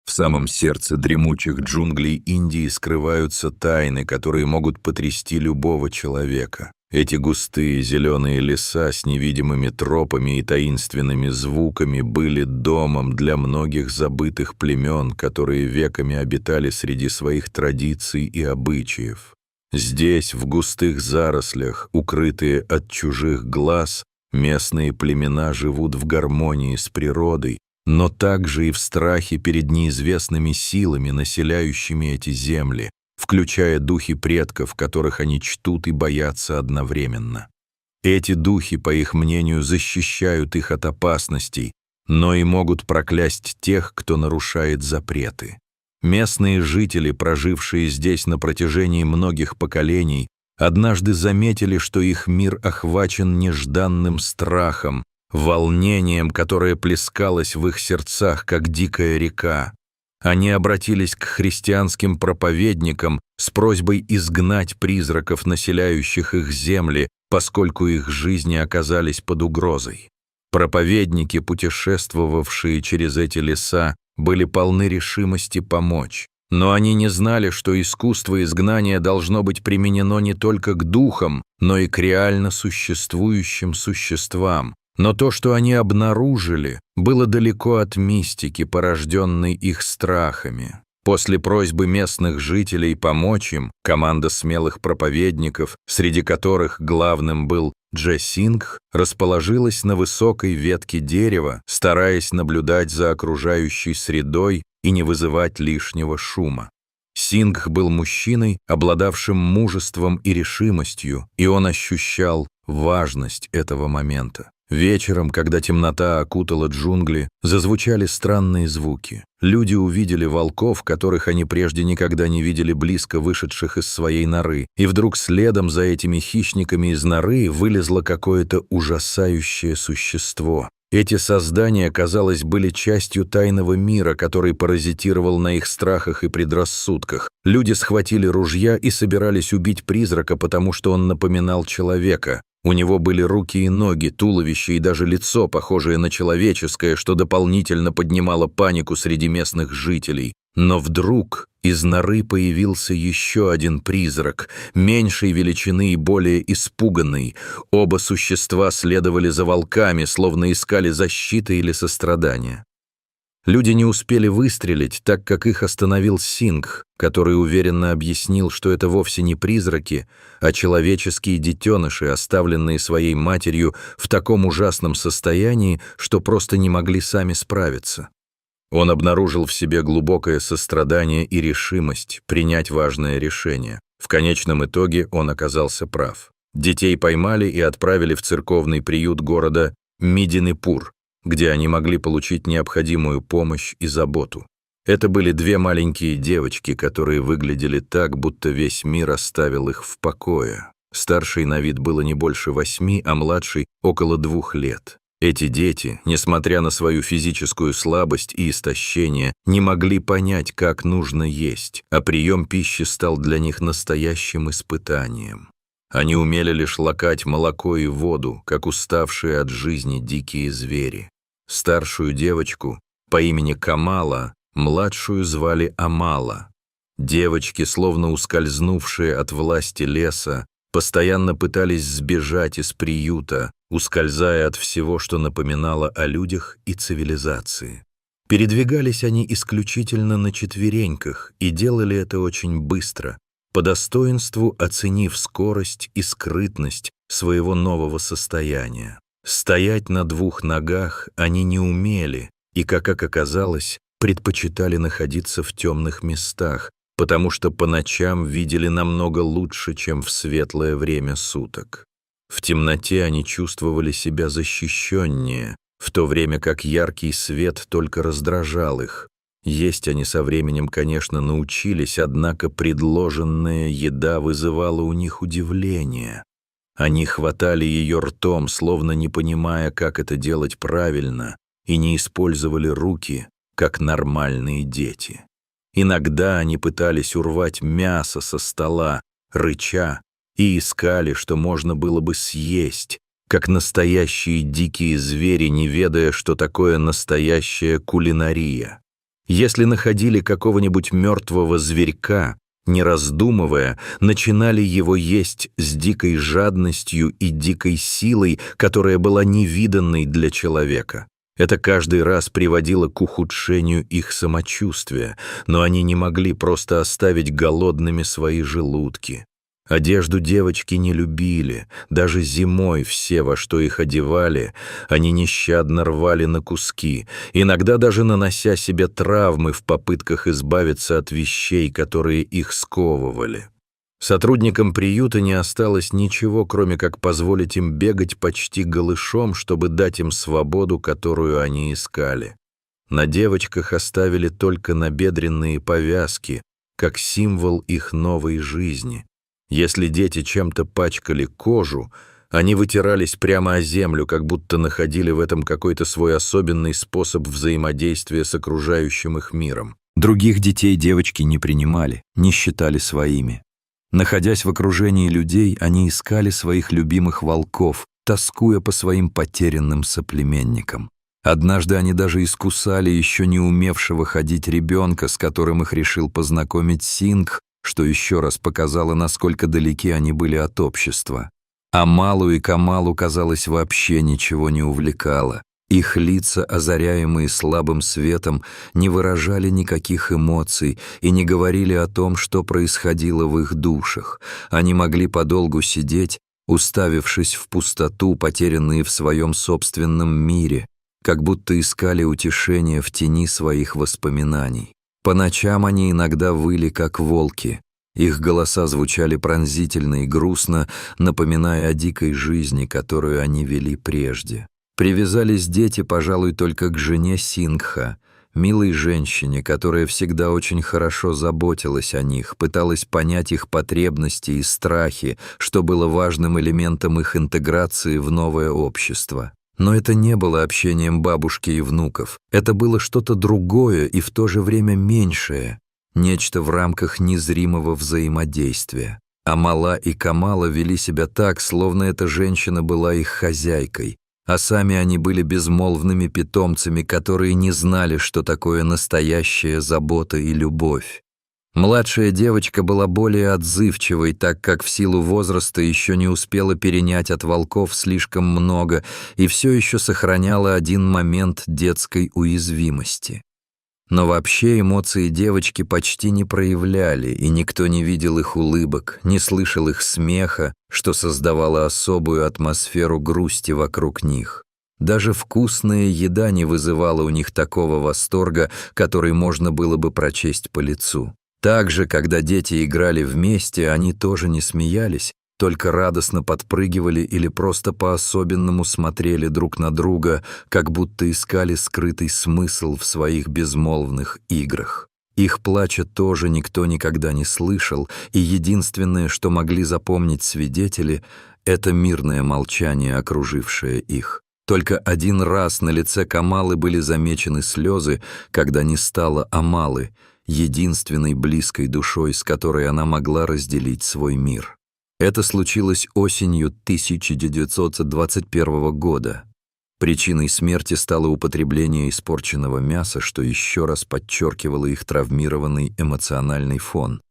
В самом сердце дремучих джунглей Индии скрываются тайны, которые могут потрясти любого человека. Эти густые зеленые леса с невидимыми тропами и таинственными звуками были домом для многих забытых племен, которые веками обитали среди своих традиций и обычаев. Здесь, в густых зарослях, укрытые от чужих глаз, местные племена живут в гармонии с природой, но также и в страхе перед неизвестными силами, населяющими эти земли, включая духи предков, которых они чтут и боятся одновременно. Эти духи, по их мнению, защищают их от опасностей, но и могут проклясть тех, кто нарушает запреты. Местные жители, прожившие здесь на протяжении многих поколений, однажды заметили, что их мир охвачен нежданным страхом, волнением, которое плескалось в их сердцах, как дикая река. Они обратились к христианским проповедникам с просьбой изгнать призраков, населяющих их земли, поскольку их жизни оказались под угрозой. Проповедники, путешествовавшие через эти леса, были полны решимости помочь. Но они не знали, что искусство изгнания должно быть применено не только к духам, но и к реально существующим существам. Но то, что они обнаружили, было далеко от мистики, порожденной их страхами. После просьбы местных жителей помочь им, команда смелых проповедников, среди которых главным был Джай Сингх, расположилась на высокой ветке дерева, стараясь наблюдать за окружающей средой и не вызывать лишнего шума. Сингх был мужчиной, обладавшим мужеством и решимостью, и он ощущал важность этого момента. Вечером, когда темнота окутала джунгли, зазвучали странные звуки. Люди увидели волков, которых они прежде никогда не видели близко вышедших из своей норы, и вдруг следом за этими хищниками из норы вылезло какое-то ужасающее существо. Эти создания, казалось, были частью тайного мира, который паразитировал на их страхах и предрассудках. Люди схватили ружья и собирались убить призрака, потому что он напоминал человека. У него были руки и ноги, туловище и даже лицо, похожее на человеческое, что дополнительно поднимало панику среди местных жителей. Но вдруг из норы появился еще один призрак, меньшей величины и более испуганный. Оба существа следовали за волками, словно искали защиты или сострадания. Люди не успели выстрелить, так как их остановил Сингх, который уверенно объяснил, что это вовсе не призраки, а человеческие детеныши, оставленные своей матерью в таком ужасном состоянии, что просто не могли сами справиться. Он обнаружил в себе глубокое сострадание и решимость принять важное решение. В конечном итоге он оказался прав. Детей поймали и отправили в церковный приют города Мединипур, где они могли получить необходимую помощь и заботу. Это были две маленькие девочки, которые выглядели так, будто весь мир оставил их в покое. Старшей на вид было не больше 8, а младшей — около 2 лет. Эти дети, несмотря на свою физическую слабость и истощение, не могли понять, как нужно есть, а прием пищи стал для них настоящим испытанием. Они умели лишь лакать молоко и воду, как уставшие от жизни дикие звери. Старшую девочку по имени Камала, младшую звали Амала. Девочки, словно ускользнувшие от власти леса, постоянно пытались сбежать из приюта, ускользая от всего, что напоминало о людях и цивилизации. Передвигались они исключительно на четвереньках и делали это очень быстро, по достоинству оценив скорость и скрытность своего нового состояния. Стоять на 2 ногах они не умели и, как оказалось, предпочитали находиться в темных местах, потому что по ночам видели намного лучше, чем в светлое время суток. В темноте они чувствовали себя защищеннее, в то время как яркий свет только раздражал их. Есть они со временем, конечно, научились, однако предложенная еда вызывала у них удивление. Они хватали ее ртом, словно не понимая, как это делать правильно, и не использовали руки, как нормальные дети. Иногда они пытались урвать мясо со стола, рыча, и искали, что можно было бы съесть, как настоящие дикие звери, не ведая, что такое настоящая кулинария. Если находили какого-нибудь мертвого зверька, не раздумывая, начинали его есть с дикой жадностью и дикой силой, которая была невиданной для человека. Это каждый раз приводило к ухудшению их самочувствия, но они не могли просто оставить голодными свои желудки. Одежду девочки не любили, даже зимой все, во что их одевали, они нещадно рвали на куски, иногда даже нанося себе травмы в попытках избавиться от вещей, которые их сковывали. Сотрудникам приюта не осталось ничего, кроме как позволить им бегать почти голышом, чтобы дать им свободу, которую они искали. На девочках оставили только набедренные повязки, как символ их новой жизни. Если дети чем-то пачкали кожу, они вытирались прямо о землю, как будто находили в этом какой-то свой особенный способ взаимодействия с окружающим их миром. Других детей девочки не принимали, не считали своими. Находясь в окружении людей, они искали своих любимых волков, тоскуя по своим потерянным соплеменникам. Однажды они даже искусали еще не умевшего ходить ребенка, с которым их решил познакомить Сингх, что еще раз показало, насколько далеки они были от общества. Амалу и Камалу, казалось, вообще ничего не увлекало. Их лица, озаряемые слабым светом, не выражали никаких эмоций и не говорили о том, что происходило в их душах. Они могли подолгу сидеть, уставившись в пустоту, потерянные в своем собственном мире, как будто искали утешения в тени своих воспоминаний. По ночам они иногда выли, как волки. Их голоса звучали пронзительно и грустно, напоминая о дикой жизни, которую они вели прежде. Привязались дети, пожалуй, только к жене Сингха, милой женщине, которая всегда очень хорошо заботилась о них, пыталась понять их потребности и страхи, что было важным элементом их интеграции в новое общество. Но это не было общением бабушки и внуков. Это было что-то другое и в то же время меньшее, нечто в рамках незримого взаимодействия. Амала и Камала вели себя так, словно эта женщина была их хозяйкой, а сами они были безмолвными питомцами, которые не знали, что такое настоящая забота и любовь. Младшая девочка была более отзывчивой, так как в силу возраста еще не успела перенять от волков слишком много и все еще сохраняла один момент детской уязвимости. Но вообще эмоции девочки почти не проявляли, и никто не видел их улыбок, не слышал их смеха, что создавало особую атмосферу грусти вокруг них. Даже вкусная еда не вызывала у них такого восторга, который можно было бы прочесть по лицу. Также, когда дети играли вместе, они тоже не смеялись, только радостно подпрыгивали или просто по-особенному смотрели друг на друга, как будто искали скрытый смысл в своих безмолвных играх. Их плача тоже никто никогда не слышал, и единственное, что могли запомнить свидетели, это мирное молчание, окружившее их. Только один раз на лице Камалы были замечены слезы, когда не стало Амалы, единственной близкой душой, с которой она могла разделить свой мир. Это случилось осенью 1921 года. Причиной смерти стало употребление испорченного мяса, что еще раз подчеркивало их травмированный эмоциональный фон.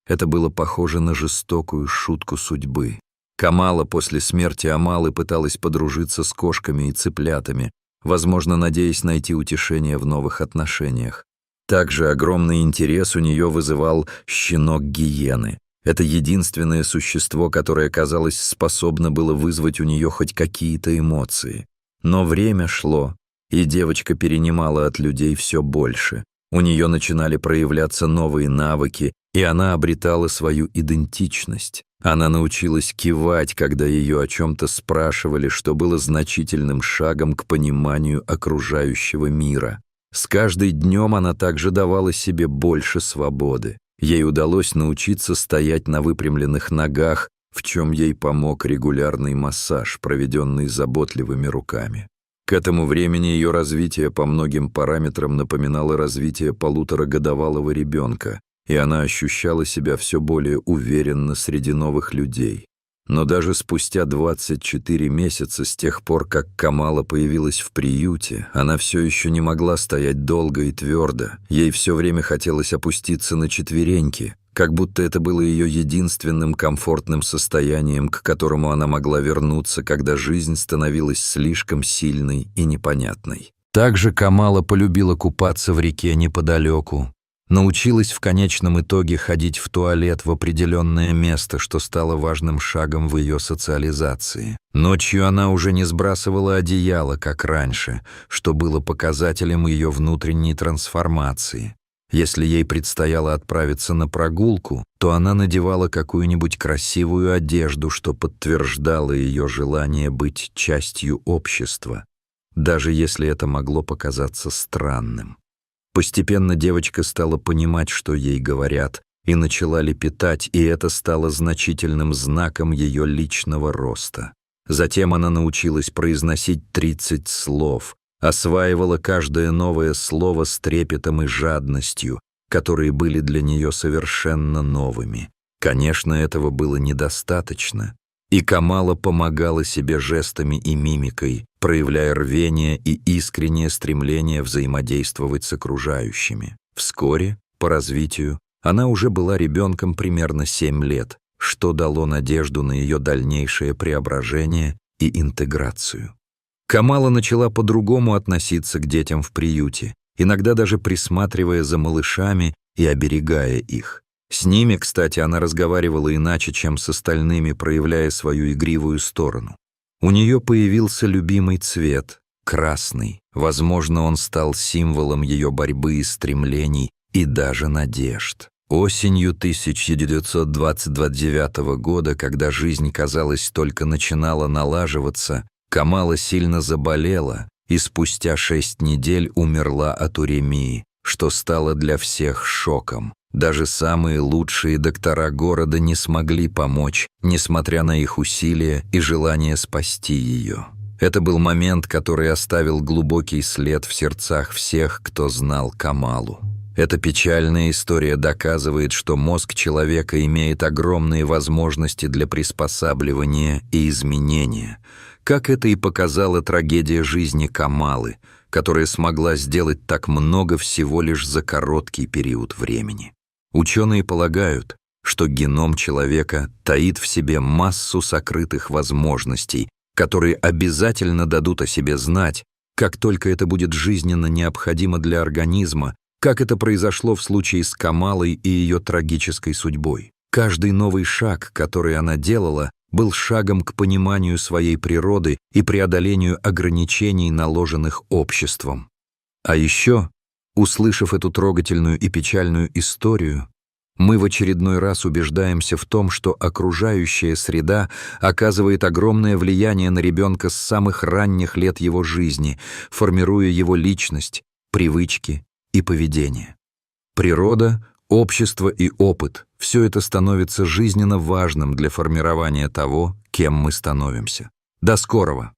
Это было похоже на жестокую шутку судьбы. Камала после смерти Амалы пыталась подружиться с кошками и цыплятами, возможно, надеясь найти утешение в новых отношениях. Также огромный интерес у нее вызывал щенок гиены. Это единственное существо, которое, казалось, способно было вызвать у нее хоть какие-то эмоции. Но время шло, и девочка перенимала от людей все больше. У нее начинали проявляться новые навыки, и она обретала свою идентичность. Она научилась кивать, когда ее о чем-то спрашивали, что было значительным шагом к пониманию окружающего мира. С каждым днем она также давала себе больше свободы. Ей удалось научиться стоять на выпрямленных ногах, в чем ей помог регулярный массаж, проведенный заботливыми руками. К этому времени ее развитие по многим параметрам напоминало развитие 1,5-годовалого ребенка, и она ощущала себя все более уверенно среди новых людей. Но даже спустя 24 месяца с тех пор, как Камала появилась в приюте, она все еще не могла стоять долго и твердо. Ей все время хотелось опуститься на четвереньки, как будто это было ее единственным комфортным состоянием, к которому она могла вернуться, когда жизнь становилась слишком сильной и непонятной. Также Камала полюбила купаться в реке неподалеку, научилась в конечном итоге ходить в туалет в определенное место, что стало важным шагом в ее социализации. Ночью она уже не сбрасывала одеяло, как раньше, что было показателем ее внутренней трансформации. Если ей предстояло отправиться на прогулку, то она надевала какую-нибудь красивую одежду, что подтверждало ее желание быть частью общества, даже если это могло показаться странным. Постепенно девочка стала понимать, что ей говорят, и начала лепетать, и это стало значительным знаком ее личного роста. Затем она научилась произносить 30 слов, осваивала каждое новое слово с трепетом и жадностью, которые были для нее совершенно новыми. Конечно, этого было недостаточно, и Камала помогала себе жестами и мимикой, проявляя рвение и искреннее стремление взаимодействовать с окружающими. Вскоре, по развитию, она уже была ребенком примерно 7 лет, что дало надежду на ее дальнейшее преображение и интеграцию. Камала начала по-другому относиться к детям в приюте, иногда даже присматривая за малышами и оберегая их. С ними, кстати, она разговаривала иначе, чем с остальными, проявляя свою игривую сторону. У нее появился любимый цвет — красный. Возможно, он стал символом ее борьбы и стремлений, и даже надежд. Осенью 1929 года, когда жизнь, казалось, только начинала налаживаться, Камала сильно заболела и спустя 6 недель умерла от уремии, что стало для всех шоком. Даже самые лучшие доктора города не смогли помочь, несмотря на их усилия и желание спасти ее. Это был момент, который оставил глубокий след в сердцах всех, кто знал Камалу. Эта печальная история доказывает, что мозг человека имеет огромные возможности для приспосабливания и изменения, как это и показала трагедия жизни Камалы, которая смогла сделать так много всего лишь за короткий период времени. Ученые полагают, что геном человека таит в себе массу сокрытых возможностей, которые обязательно дадут о себе знать, как только это будет жизненно необходимо для организма, как это произошло в случае с Камалой и ее трагической судьбой. Каждый новый шаг, который она делала, был шагом к пониманию своей природы и преодолению ограничений, наложенных обществом. А еще, услышав эту трогательную и печальную историю, мы в очередной раз убеждаемся в том, что окружающая среда оказывает огромное влияние на ребенка с самых ранних лет его жизни, формируя его личность, привычки и поведение. Природа, общество и опыт — все это становится жизненно важным для формирования того, кем мы становимся. До скорого!